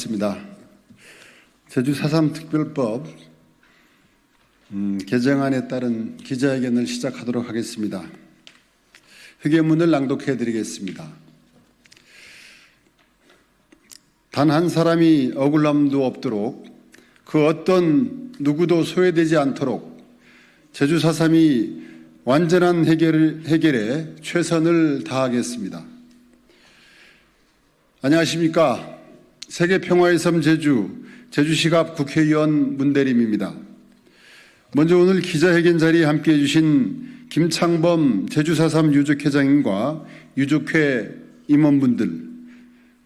반갑습니다. 제주 4.3 특별법 개정안에 따른 기자회견을 시작하도록 하겠습니다. 회견문을 낭독해 드리겠습니다. 단 한 사람이 억울함도 없도록 그 어떤 누구도 소외되지 않도록 제주 4.3이 완전한 해결에 최선을 다하겠습니다. 안녕하십니까. 세계평화의 섬 제주시갑 국회의원 문대림입니다. 먼저 오늘 기자회견 자리에 함께해 주신 김창범 제주 4.3 유족회장님과 유족회 임원분들,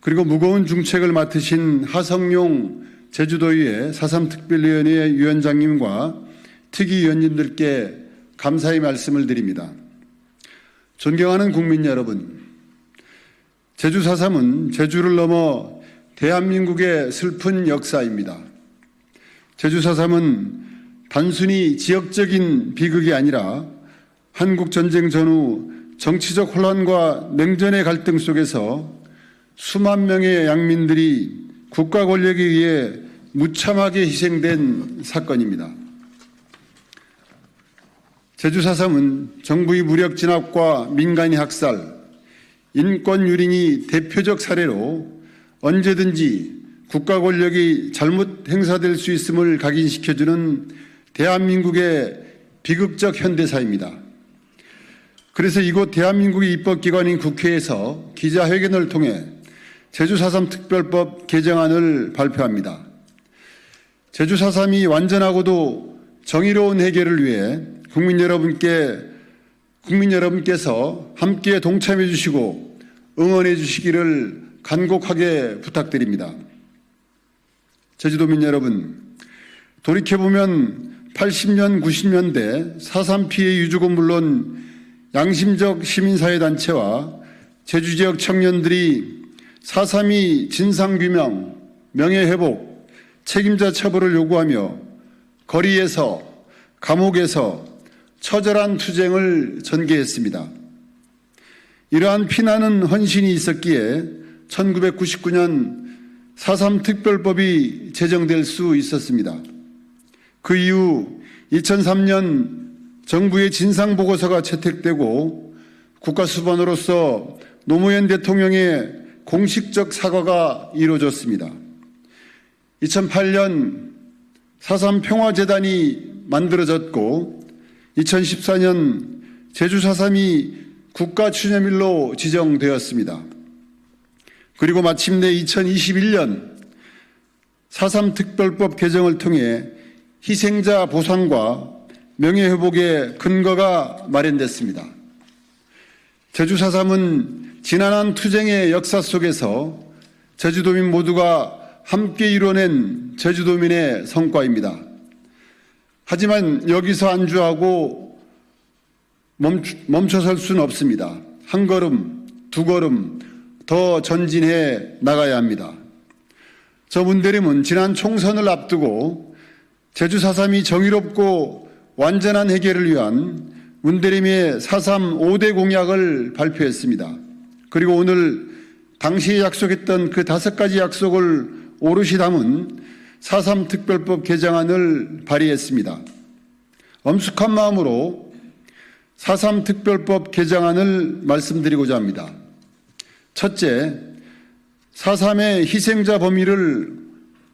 그리고 무거운 중책을 맡으신 하성룡 제주도의회 4.3 특별위원회 위원장님과 특위위원님들께 감사의 말씀을 드립니다. 존경하는 국민 여러분, 제주 4.3은 제주를 넘어 대한민국의 슬픈 역사입니다. 제주 4.3은 단순히 지역적인 비극이 아니라 한국전쟁 전후 정치적 혼란과 냉전의 갈등 속에서 수만 명의 양민들이 국가 권력에 의해 무참하게 희생된 사건입니다. 제주 4.3은 정부의 무력 진압과 민간인 학살, 인권 유린이 대표적 사례로 언제든지 국가 권력이 잘못 행사될 수 있음을 각인시켜주는 대한민국의 비극적 현대사입니다. 그래서 이곳 대한민국의 입법기관인 국회에서 기자회견을 통해 제주 4.3 특별법 개정안을 발표합니다. 제주 4.3이 완전하고도 정의로운 해결을 위해 국민 여러분께서 함께 동참해 주시고 응원해 주시기를 간곡하게 부탁드립니다. 제주도민 여러분, 돌이켜보면 80년, 90년대 4.3 피해 유족은 물론 양심적 시민사회단체와 제주지역 청년들이 4.3이 진상규명, 명예회복, 책임자 처벌을 요구하며 거리에서, 감옥에서 처절한 투쟁을 전개했습니다. 이러한 피나는 헌신이 있었기에 1999년 4.3 특별법이 제정될 수 있었습니다. 그 이후 2003년 정부의 진상보고서가 채택되고 국가수반으로서 노무현 대통령의 공식적 사과가 이루어졌습니다. 2008년 4.3 평화재단이 만들어졌고 2014년 제주 4.3이 국가추념일로 지정되었습니다. 그리고 마침내 2021년 4.3 특별법 개정을 통해 희생자 보상과 명예회복의 근거가 마련됐습니다. 제주 4.3은 지난한 투쟁의 역사 속에서 제주도민 모두가 함께 이뤄낸 제주도민의 성과입니다. 하지만 여기서 안주하고 멈춰설 수는 없습니다. 한 걸음, 두 걸음 더 전진해 나가야 합니다. 저 문대림은 지난 총선을 앞두고 제주 4.3이 정의롭고 완전한 해결을 위한 문대림의 4.3 5대 공약을 발표했습니다. 그리고 오늘 당시에 약속했던 그 5가지 약속을 오롯이 담은 4.3 특별법 개정안을 발의했습니다. 엄숙한 마음으로 4.3 특별법 개정안을 말씀드리고자 합니다. 첫째, 4.3의 희생자 범위를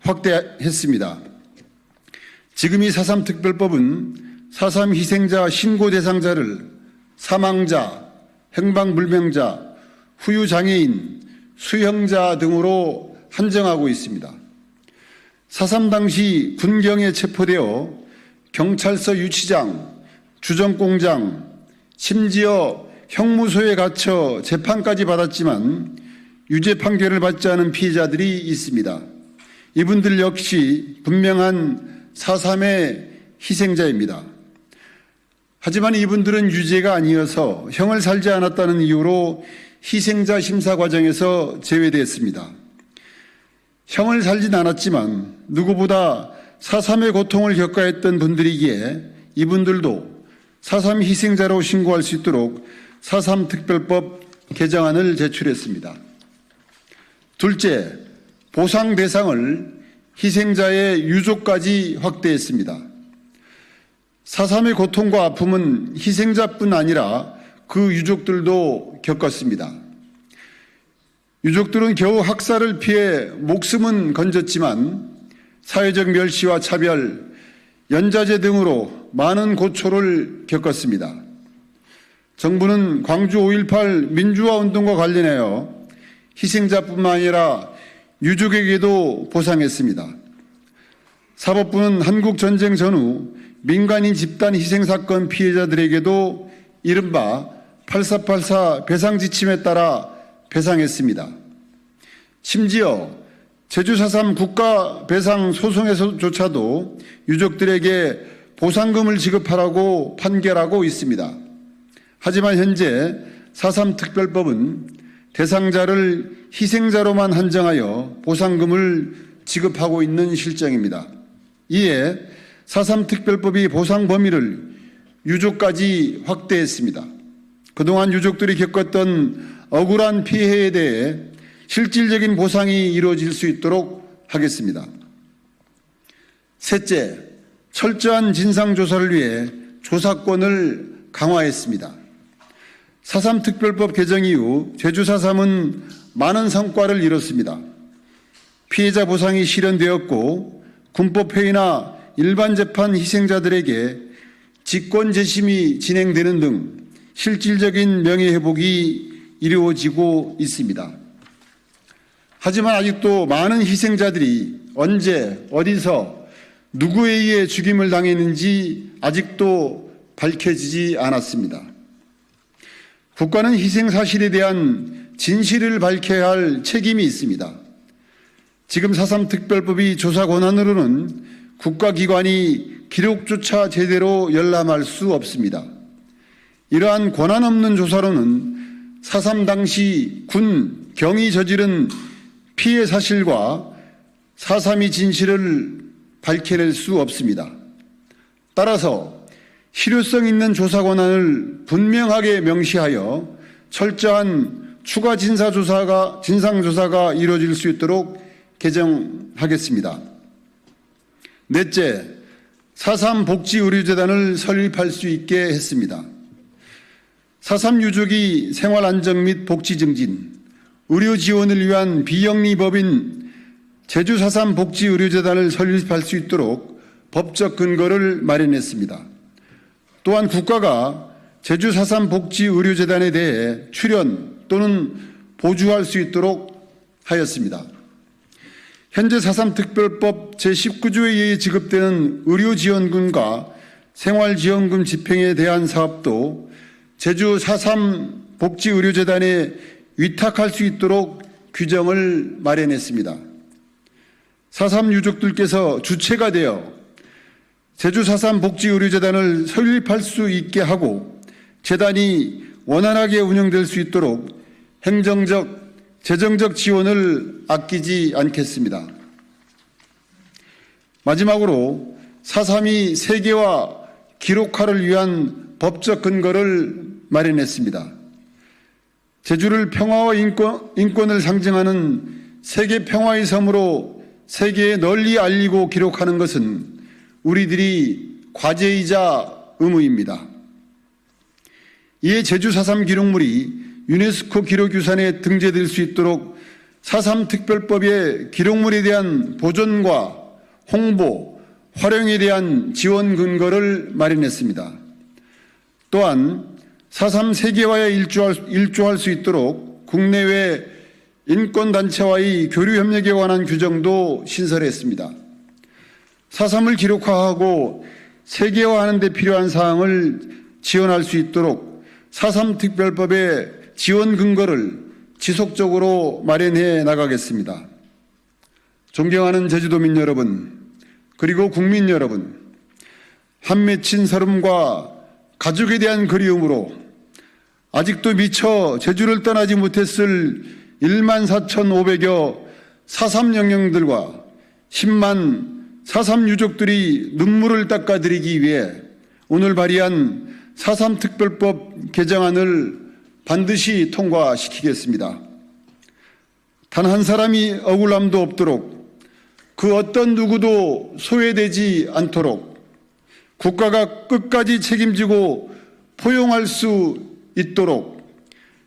확대했습니다. 지금 이 4.3 특별법은 4.3 희생자 신고 대상자를 사망자, 행방불명자, 후유장애인, 수형자 등으로 한정하고 있습니다. 4.3 당시 군경에 체포되어 경찰서 유치장, 주정공장, 심지어 형무소에 갇혀 재판까지 받았지만 유죄 판결을 받지 않은 피해자들이 있습니다. 이분들 역시 분명한 4.3의 희생자입니다. 하지만 이분들은 유죄가 아니어서 형을 살지 않았다는 이유로 희생자 심사 과정에서 제외됐습니다. 형을 살진 않았지만 누구보다 4.3의 고통을 겪어야 했던 분들이기에 이분들도 4.3 희생자로 신고할 수 있도록 4.3 특별법 개정안을 제출했습니다. 둘째, 보상 대상을 희생자의 유족까지 확대했습니다. 4.3의 고통과 아픔은 희생자뿐 아니라 그 유족들도 겪었습니다. 유족들은 겨우 학살을 피해 목숨은 건졌지만 사회적 멸시와 차별, 연좌제 등으로 많은 고초를 겪었습니다. 정부는 광주 5.18 민주화 운동과 관련하여 희생자뿐만 아니라 유족에게도 보상했습니다. 사법부는 한국전쟁 전후 민간인 집단 희생사건 피해자들에게도 이른바 8484 배상지침에 따라 배상했습니다. 심지어 제주 4.3 국가배상 소송에서조차도 유족들에게 보상금을 지급하라고 판결하고 있습니다. 하지만 현재 4.3 특별법은 대상자를 희생자로만 한정하여 보상금을 지급하고 있는 실정입니다. 이에 4.3 특별법이 보상 범위를 유족까지 확대했습니다. 그동안 유족들이 겪었던 억울한 피해에 대해 실질적인 보상이 이루어질 수 있도록 하겠습니다. 셋째, 철저한 진상조사를 위해 조사권을 강화했습니다. 4.3 특별법 개정 이후 제주 4.3은 많은 성과를 이뤘습니다. 피해자 보상이 실현되었고 군법회의나 일반 재판 희생자들에게 직권 재심이 진행되는 등 실질적인 명예회복이 이루어지고 있습니다. 하지만 아직도 많은 희생자들이 언제, 어디서, 누구에 의해 죽임을 당했는지 아직도 밝혀지지 않았습니다. 국가는 희생 사실에 대한 진실을 밝혀야 할 책임이 있습니다. 지금 4.3 특별법이 조사 권한으로는 국가기관이 기록조차 제대로 열람할 수 없습니다. 이러한 권한 없는 조사로는 4.3 당시 군, 경이 저지른 피해 사실과 4.3의 진실을 밝혀낼 수 없습니다. 따라서 실효성 있는 조사 권한을 분명하게 명시하여 철저한 추가 진상조사가 이루어질 수 있도록 개정하겠습니다. 넷째, 4.3 복지의료재단을 설립할 수 있게 했습니다. 4.3 유족이 생활안정 및 복지 증진, 의료 지원을 위한 비영리법인 제주 4.3 복지의료재단을 설립할 수 있도록 법적 근거를 마련했습니다. 또한 국가가 제주 4.3 복지의료재단에 대해 출연 또는 보조할 수 있도록 하였습니다. 현재 4.3 특별법 제19조에 의해 지급되는 의료지원금과 생활지원금 집행에 대한 사업도 제주 4.3 복지의료재단에 위탁할 수 있도록 규정을 마련했습니다. 4.3 유족들께서 주체가 되어 제주 4.3 복지의료재단을 설립할 수 있게 하고 재단이 원활하게 운영될 수 있도록 행정적, 재정적 지원을 아끼지 않겠습니다. 마지막으로 4.3이 세계화, 기록화를 위한 법적 근거를 마련했습니다. 제주를 평화와 인권을 상징하는 세계 평화의 섬으로 세계에 널리 알리고 기록하는 것은 우리들이 과제이자 의무입니다. 이에 제주 4.3 기록물이 유네스코 기록유산에 등재될 수 있도록 4.3 특별법의 기록물에 대한 보존과 홍보, 활용에 대한 지원 근거를 마련했습니다. 또한 4.3 세계화에 일조할 수 있도록 국내외 인권단체와의 교류협력에 관한 규정도 신설했습니다. 4.3을 기록화하고 세계화하는 데 필요한 사항을 지원할 수 있도록 4.3 특별법의 지원 근거를 지속적으로 마련해 나가겠습니다. 존경하는 제주도민 여러분, 그리고 국민 여러분, 한 맺힌 서름과 가족에 대한 그리움으로 아직도 미처 제주를 떠나지 못했을 14,500여 4.3 영령들과 10만 4.3 유족들이 눈물을 닦아드리기 위해 오늘 발의한 4.3 특별법 개정안을 반드시 통과시키겠습니다. 단 한 사람이 억울함도 없도록 그 어떤 누구도 소외되지 않도록 국가가 끝까지 책임지고 포용할 수 있도록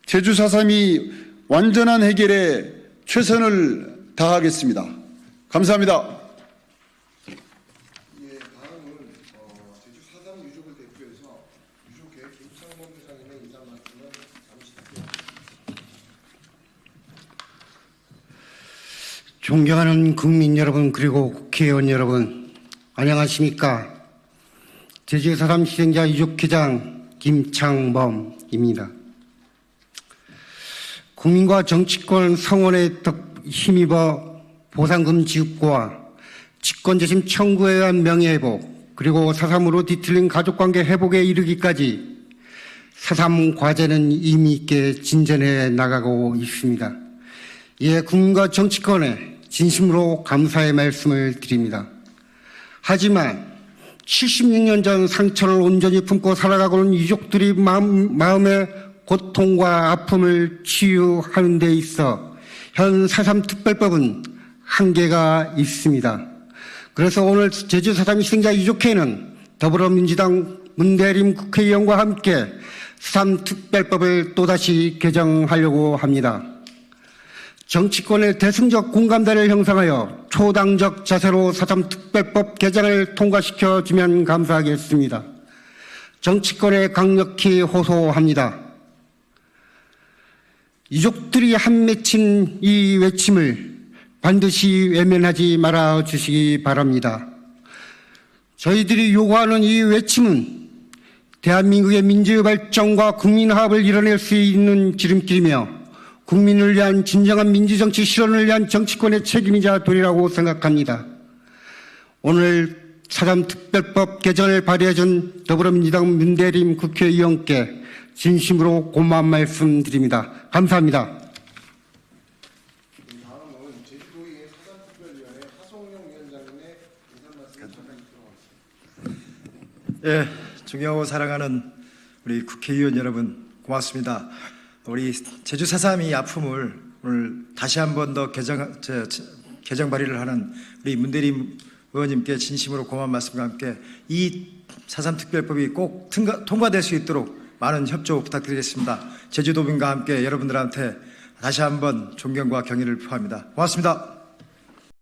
제주 4.3이 완전한 해결에 최선을 다하겠습니다. 감사합니다. 제주 4.3 유족을 대표해서 유족회 김창범 회장님의 인사 말씀을 잠시 듣겠습니다. 존경하는 국민 여러분 그리고 국회의원 여러분 안녕하십니까. 제주 4.3 희생자 유족회장 김창범입니다. 국민과 정치권 성원에 힘입어 보상금 지급과 직권재심 청구에 의한 명예회복 그리고 4.3으로 뒤틀린 가족관계 회복에 이르기까지 4.3 과제는 의미 있게 진전해 나가고 있습니다. 이에 국민과 정치권에 진심으로 감사의 말씀을 드립니다. 하지만 76년 전 상처를 온전히 품고 살아가고는 유족들이 마음의 고통과 아픔을 치유하는 데 있어 현 4.3 특별법은 한계가 있습니다. 그래서 오늘 제주 4.3 희생자 유족회는 더불어민주당 문대림 국회의원과 함께 4.3 특별법을 또다시 개정하려고 합니다. 정치권의 대승적 공감대를 형성하여 초당적 자세로 4.3 특별법 개정을 통과시켜주면 감사하겠습니다. 정치권에 강력히 호소합니다. 유족들이 한맺힌 이 외침을 반드시 외면하지 말아 주시기 바랍니다. 저희들이 요구하는 이 외침은 대한민국의 민주의 발전과 국민화합을 이뤄낼 수 있는 지름길이며 국민을 위한 진정한 민주정치 실현을 위한 정치권의 책임이자 도리라고 생각합니다. 오늘 4.3 특별법 개정을 발의해준 더불어민주당 문대림 국회의원께 진심으로 고마운 말씀 드립니다. 감사합니다. 다음은 제주도의회 4.3 특별위원회 하성룡 위원장님의 인사 말씀을 잠깐 들어보겠습니다. 예, 존경하고 사랑하는 우리 국회의원 여러분 고맙습니다. 우리 제주 4.3이 아픔을 오늘 다시 한 번 더 개정 발의를 하는 우리 문대림 의원님께 진심으로 고마운 말씀과 함께 이 4.3 특별법이 꼭 통과될 수 있도록 많은 협조 부탁드리겠습니다. 제주도민과 함께 여러분들한테 다시 한 번 존경과 경의를 표합니다. 고맙습니다.